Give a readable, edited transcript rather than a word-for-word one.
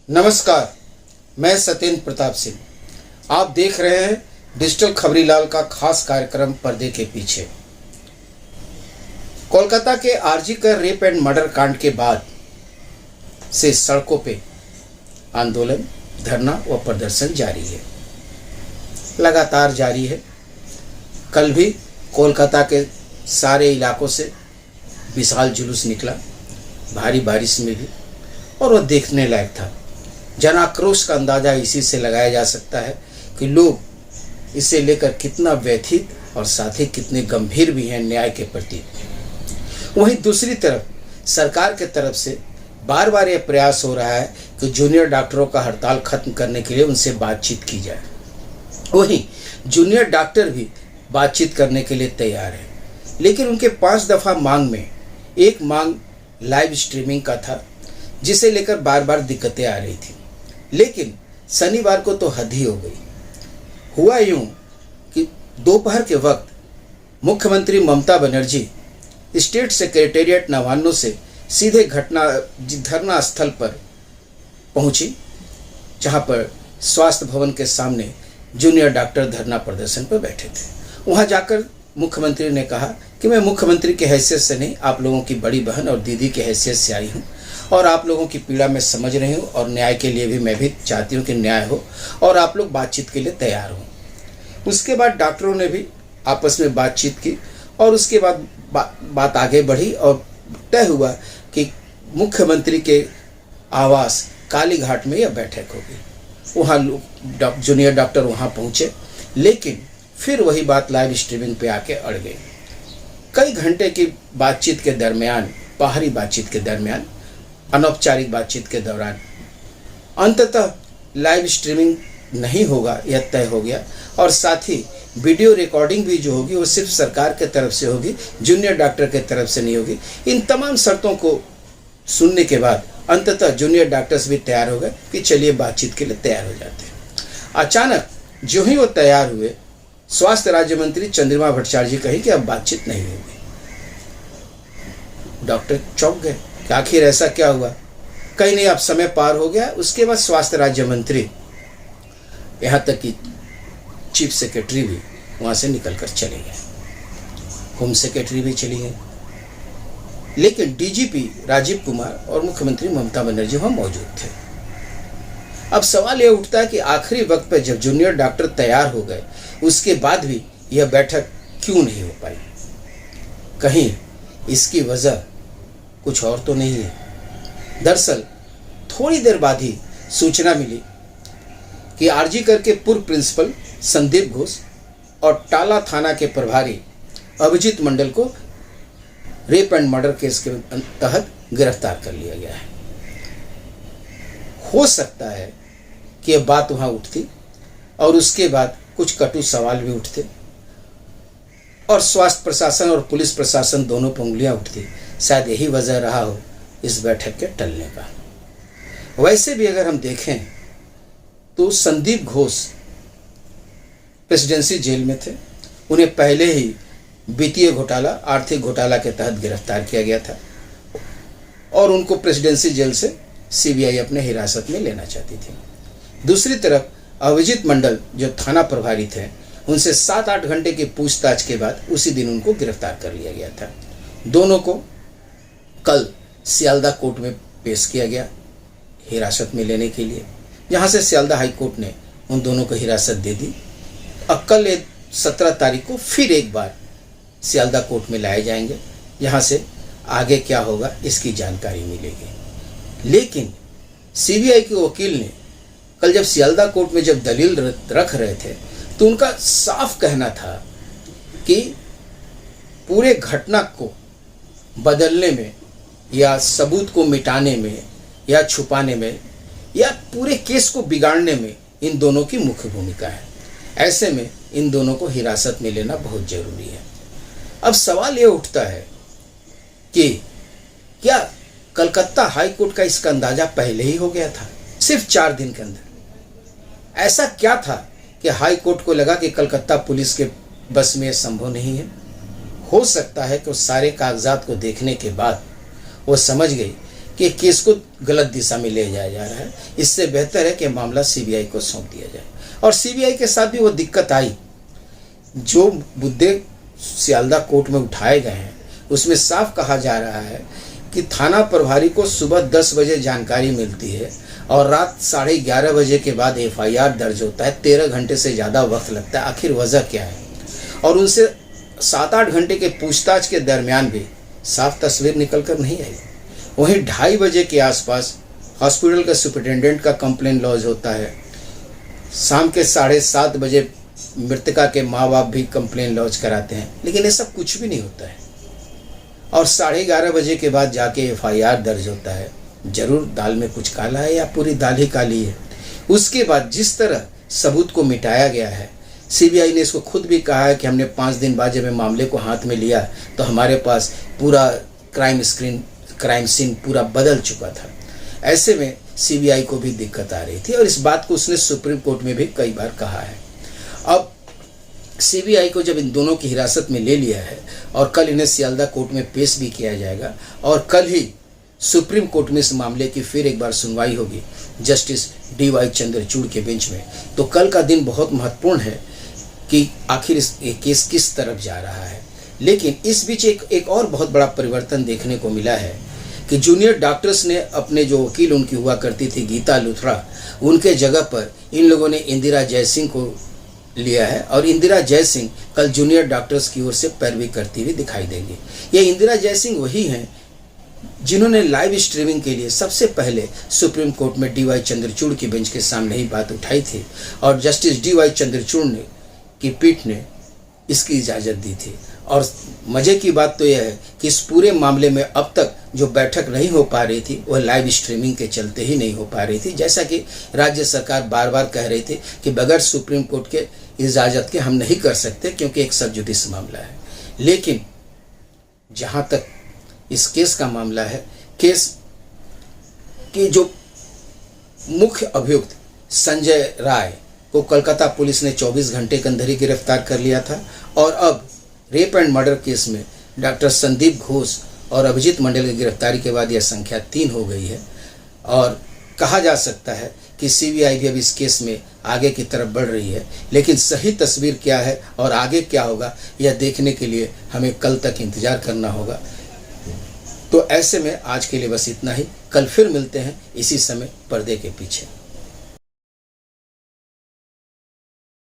नमस्कार, मैं सत्येंद्र प्रताप सिंह। आप देख रहे हैं डिजिटल खबरीलाल का खास कार्यक्रम पर्दे के पीछे। कोलकाता के आरजी कर रेप एंड मर्डर कांड के बाद से सड़कों पे आंदोलन, धरना व प्रदर्शन जारी है, लगातार जारी है। कल भी कोलकाता के सारे इलाकों से विशाल जुलूस निकला, भारी बारिश में भी, और वह देखने लायक था। जन आक्रोश का अंदाजा इसी से लगाया जा सकता है कि लोग इसे लेकर कितना व्यथित और साथ ही कितने गंभीर भी हैं न्याय के प्रति। वहीं दूसरी तरफ सरकार के तरफ से बार बार यह प्रयास हो रहा है कि जूनियर डॉक्टरों का हड़ताल खत्म करने के लिए उनसे बातचीत की जाए। वहीं जूनियर डॉक्टर भी बातचीत करने के लिए तैयार हैं, लेकिन उनके 5 दफ़ा मांग में एक मांग लाइव स्ट्रीमिंग का था, जिसे लेकर बार बार दिक्कतें आ रही थी। लेकिन शनिवार को तो हद ही हो गई। हुआ यूं कि दोपहर के वक्त मुख्यमंत्री ममता बनर्जी स्टेट सेक्रेटेरिएट नवान्नों से सीधे धरना स्थल पर पहुंची, जहां पर स्वास्थ्य भवन के सामने जूनियर डॉक्टर धरना प्रदर्शन पर बैठे थे। वहां जाकर मुख्यमंत्री ने कहा कि मैं मुख्यमंत्री की हैसियत से नहीं, आप लोगों की बड़ी बहन और दीदी की हैसियत से आई हूं और आप लोगों की पीड़ा मैं समझ रही हूँ और न्याय के लिए भी मैं भी चाहती हूँ कि न्याय हो और आप लोग बातचीत के लिए तैयार हो। उसके बाद डॉक्टरों ने भी आपस में बातचीत की और उसके बाद बात आगे बढ़ी और तय हुआ कि मुख्यमंत्री के आवास कालीघाट में यह बैठक होगी। वहाँ जूनियर डॉक्टर वहाँ पहुँचे, लेकिन फिर वही बात लाइव स्ट्रीमिंग पे आके अड़ गई। कई घंटे की बातचीत के दरमियान, बाहरी बातचीत के दरमियान, अनौपचारिक बातचीत के दौरान अंततः लाइव स्ट्रीमिंग नहीं होगा यह तय हो गया और साथ ही वीडियो रिकॉर्डिंग भी जो होगी वो सिर्फ सरकार के तरफ से होगी, जूनियर डॉक्टर के तरफ से नहीं होगी। इन तमाम शर्तों को सुनने के बाद अंततः जूनियर डॉक्टर्स भी तैयार हो गए कि चलिए बातचीत के लिए तैयार हो जाते हैं। अचानक जो ही वो तैयार हुए, स्वास्थ्य राज्य मंत्री चंद्रिमा भट्टाचार्य जी कही कि अब बातचीत नहीं होगी। डॉक्टर चौंक गए कि आखिर ऐसा क्या हुआ, कहीं नहीं अब समय पार हो गया। उसके बाद स्वास्थ्य राज्य मंत्री, यहाँ तक कि चीफ सेक्रेटरी भी वहाँ से निकलकर चले गए, होम सेक्रेटरी भी चली गई, लेकिन डीजीपी राजीव कुमार और मुख्यमंत्री ममता बनर्जी वहाँ मौजूद थे। अब सवाल यह उठता है कि आखिरी वक्त पर जब जूनियर डॉक्टर तैयार हो गए, उसके बाद भी यह बैठक क्यों नहीं हो पाई? कहीं इसकी वजह कुछ और तो नहीं है। दरअसल थोड़ी देर बाद ही सूचना मिली कि आरजी कर के पूर्व प्रिंसिपल संदीप घोष और टाला थाना के प्रभारी अभिजीत मंडल को रेप एंड मर्डर केस के तहत गिरफ्तार कर लिया गया है। हो सकता है कि यह बात वहां उठती और उसके बाद कुछ कटु सवाल भी उठते और स्वास्थ्य प्रशासन और पुलिस प्रशासन दोनों पर उंगलियां उठती। शायद यही वजह रहा हो इस बैठक के टलने का। वैसे भी अगर हम देखें तो संदीप घोष प्रेसिडेंसी जेल में थे। उन्हें पहले ही वित्तीय घोटाला, आर्थिक घोटाला के तहत गिरफ्तार किया गया था और उनको प्रेसिडेंसी जेल से सीबीआई अपने हिरासत में लेना चाहती थी। दूसरी तरफ अभिजीत मंडल जो थाना प्रभारी थे, उनसे 7-8 घंटे की पूछताछ के बाद उसी दिन उनको गिरफ्तार कर लिया गया था। दोनों को कल सियालदा कोर्ट में पेश किया गया हिरासत में लेने के लिए, जहां से सियालदा हाई कोर्ट ने उन दोनों को हिरासत दे दी। अब कल 17 तारीख को फिर एक बार सियालदा कोर्ट में लाए जाएंगे, जहां से आगे क्या होगा इसकी जानकारी मिलेगी। लेकिन सीबीआई के वकील ने कल जब सियालदा कोर्ट में जब दलील रख रहे थे तो उनका साफ कहना था कि पूरे घटना को बदलने में या सबूत को मिटाने में या छुपाने में या पूरे केस को बिगाड़ने में इन दोनों की मुख्य भूमिका है। ऐसे में इन दोनों को हिरासत में लेना बहुत जरूरी है। अब सवाल ये उठता है कि क्या कलकत्ता हाई कोर्ट का इसका अंदाजा पहले ही हो गया था, सिर्फ 4 दिन के अंदर? ऐसा क्या था कि हाई कोर्ट को लगा कि कलकत्ता पुलिस के बस में यह संभव नहीं है? हो सकता है कि उस सारे कागजात को देखने के बाद वो समझ गई कि केस को गलत दिशा में ले जाया जा रहा है। इससे बेहतर है कि मामला सीबीआई को सौंप दिया जाए। और सीबीआई के साथ भी वो दिक्कत आई। जो मुद्दे सियालदा कोर्ट में उठाए गए हैं उसमें साफ कहा जा रहा है कि थाना प्रभारी को सुबह 10 बजे जानकारी मिलती है और रात 11:30 बजे के बाद एफआईआर दर्ज होता है। 13 घंटे से ज़्यादा वक्त लगता है। आखिर वजह क्या है? और उनसे 7-8 घंटे के पूछताछ के दरमियान भी साफ तस्वीर निकल कर नहीं आई। वहीं 2:30 बजे के आसपास हॉस्पिटल के सुपरिटेंडेंट का कंप्लेन लॉज होता है। शाम के 7:30 बजे मृतका के माँ बाप भी कंप्लेन लॉज कराते हैं, लेकिन ये सब कुछ भी नहीं होता है। और 11:30 बजे के बाद जाके एफआईआर दर्ज होता है। जरूर दाल में कुछ काला है या पूरी दाल ही काली है। उसके बाद जिस तरह सबूत को मिटाया गया है, सीबीआई ने इसको खुद भी कहा है कि हमने 5 दिन बाद जब मामले को हाथ में लिया तो हमारे पास पूरा क्राइम सीन पूरा बदल चुका था। ऐसे में सीबीआई को भी दिक्कत आ रही थी और इस बात को उसने सुप्रीम कोर्ट में भी कई बार कहा है। अब सीबीआई को जब इन दोनों की हिरासत में ले लिया है और कल इन्हें सियालदा कोर्ट में पेश भी किया जाएगा और कल ही सुप्रीम कोर्ट में इस मामले की फिर एक बार सुनवाई होगी जस्टिस डीवाई चंद्रचूड़ के बेंच में, तो कल का दिन बहुत महत्वपूर्ण है कि आखिर ये केस किस तरफ जा रहा है। लेकिन इस बीच एक और बहुत बड़ा परिवर्तन देखने को मिला है कि जूनियर डॉक्टर्स ने अपने जो वकील उनकी हुआ करती थी गीता लुथरा, उनके जगह पर इन लोगों ने इंदिरा जयसिंह को लिया है और इंदिरा जयसिंह कल जूनियर डॉक्टर्स की ओर से पैरवी करती हुई दिखाई देंगी। ये इंदिरा जयसिंह वही हैं जिन्होंने लाइव स्ट्रीमिंग के लिए सबसे पहले सुप्रीम कोर्ट में डीवाई चंद्रचूड़ की बेंच के सामने ही बात उठाई थी और जस्टिस डीवाई चंद्रचूड़ की पीठ ने इसकी इजाज़त दी थी। और मज़े की बात तो यह है कि इस पूरे मामले में अब तक जो बैठक नहीं हो पा रही थी वह लाइव स्ट्रीमिंग के चलते ही नहीं हो पा रही थी, जैसा कि राज्य सरकार बार बार कह रही थी कि बगैर सुप्रीम कोर्ट के इजाज़त के हम नहीं कर सकते क्योंकि एक सब जुडिस मामला है। लेकिन जहाँ तक इस केस का मामला है, केस की जो मुख्य अभियुक्त संजय राय को कोलकाता पुलिस ने 24 घंटे के अंदर ही गिरफ्तार कर लिया था और अब रेप एंड मर्डर केस में डॉक्टर संदीप घोष और अभिजीत मंडल की गिरफ्तारी के बाद यह संख्या 3 हो गई है। और कहा जा सकता है कि सीबीआई भी अब इस केस में आगे की तरफ बढ़ रही है, लेकिन सही तस्वीर क्या है और आगे क्या होगा यह देखने के लिए हमें कल तक इंतजार करना होगा। तो ऐसे में आज के लिए बस इतना ही। कल फिर मिलते हैं इसी समय पर्दे के पीछे।